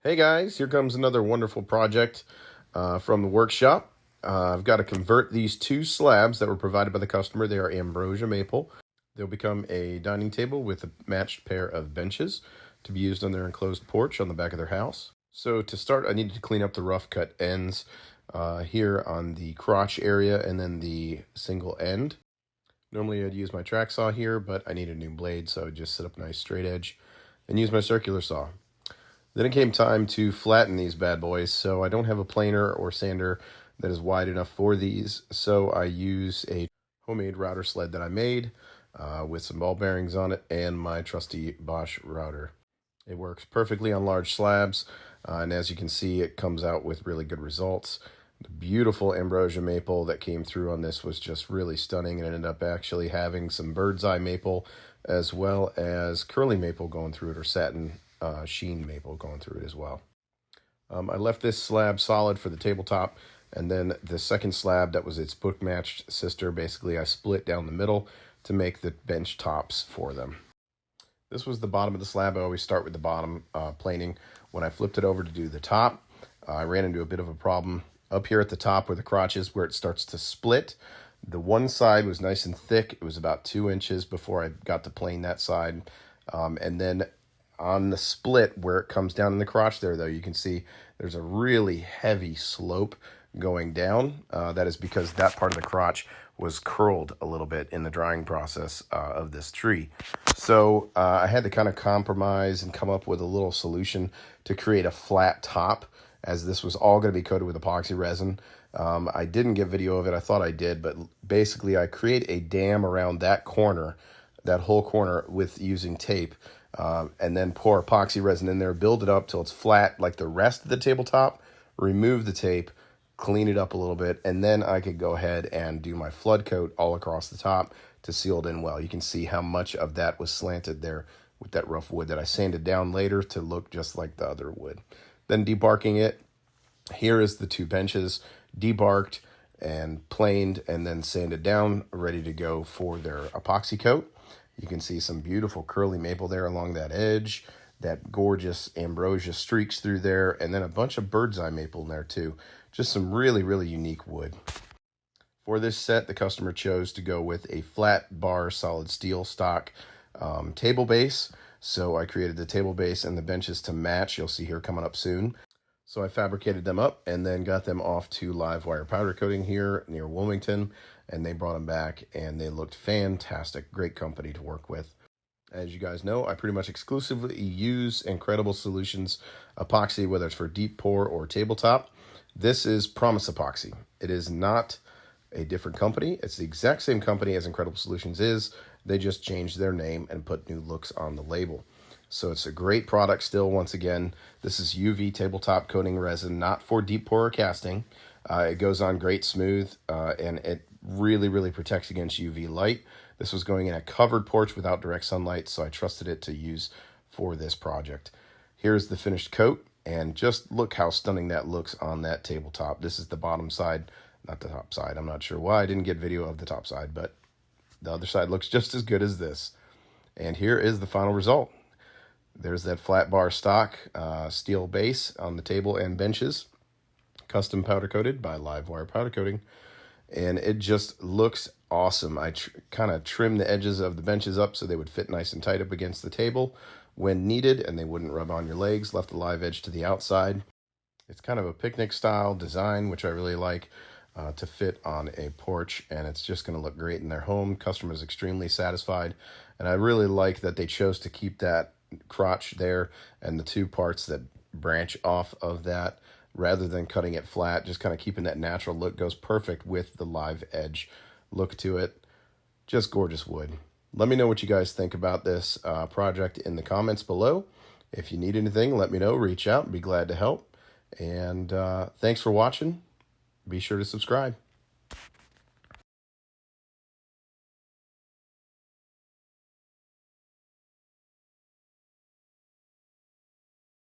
Hey guys, here comes another wonderful project from the workshop. I've got to convert these two slabs that were provided by the customer. They are ambrosia maple. They'll become a dining table with a matched pair of benches to be used on their enclosed porch on the back of their house. So to start, I needed to clean up the rough cut ends here on the crotch area and then the single end. Normally I'd use my track saw here, but I need a new blade, so I would just set up a nice straight edge and use my circular saw. Then it came time to flatten these bad boys, so I don't have a planer or sander that is wide enough for these, so I use a homemade router sled that I made with some ball bearings on it and my trusty Bosch router. It works perfectly on large slabs, and as you can see, it comes out with really good results. The beautiful ambrosia maple that came through on this was just really stunning, and ended up actually having some bird's eye maple as well as curly maple going through it, or satin sheen maple going through it as well. I left this slab solid for the tabletop, and then the second slab that was its book matched sister, basically I split down the middle to make the bench tops for them. This was the bottom of the slab. I always start with the bottom planing. When I flipped it over to do the top, I ran into a bit of a problem. Up here at the top where the crotch is, where it starts to split, the one side was nice and thick. It was about 2 inches before I got to plane that side, and then on the split where it comes down in the crotch there, though, you can see there's a really heavy slope going down. That is because that part of the crotch was curled a little bit in the drying process of this tree. So I had to kind of compromise and come up with a little solution to create a flat top, as this was all going to be coated with epoxy resin. I didn't get video of it. I thought I did, but basically I create a dam around that corner, that whole corner, with using tape. And then pour epoxy resin in there, build it up till it's flat like the rest of the tabletop, remove the tape, clean it up a little bit, and then I could go ahead and do my flood coat all across the top to seal it in well. You can see how much of that was slanted there with that rough wood that I sanded down later to look just like the other wood. Then debarking it. Here is the two benches, debarked and planed and then sanded down, ready to go for their epoxy coat. You can see some beautiful curly maple there along that edge, that gorgeous ambrosia streaks through there, and then a bunch of bird's eye maple in there too. Just some really, really unique wood. For this set, the customer chose to go with a flat bar solid steel stock table base. So I created the table base and the benches to match. You'll see here coming up soon. So I fabricated them up and then got them off to live wire powder coating here near Wilmington, and they brought them back and they looked fantastic. Great company to work with. As you guys know, I pretty much exclusively use Incredible Solutions epoxy, whether it's for deep pour or tabletop. This is Promise Epoxy. It is not a different company. It's the exact same company as Incredible Solutions is. They just changed their name and put new looks on the label. So it's a great product still. Once again, this is UV tabletop coating resin, not for deep pour or casting. It goes on great smooth, and it really, really protects against UV light. This was going in a covered porch without direct sunlight, so I trusted it to use for this project. Here's the finished coat, and just look how stunning that looks on that tabletop. This is the bottom side, not the top side. I'm not sure why I didn't get video of the top side, but the other side looks just as good as this. And here is the final result. There's that flat bar stock steel base on the table and benches, custom powder coated by Live Wire Powder Coating, and it just looks awesome. I kind of trimmed the edges of the benches up so they would fit nice and tight up against the table when needed, and they wouldn't rub on your legs. Left the live edge to the outside. It's kind of a picnic style design, which I really like, to fit on a porch, and it's just going to look great in their home. Customer is extremely satisfied, and I really like that they chose to keep that crotch there and the two parts that branch off of that, rather than cutting it flat. Just kind of keeping that natural look goes perfect with the live edge look to it. Just gorgeous wood. Let me know what you guys think about this project in the comments below. If you need anything, let me know. Reach out. Be glad to help. And thanks for watching. Be sure to subscribe.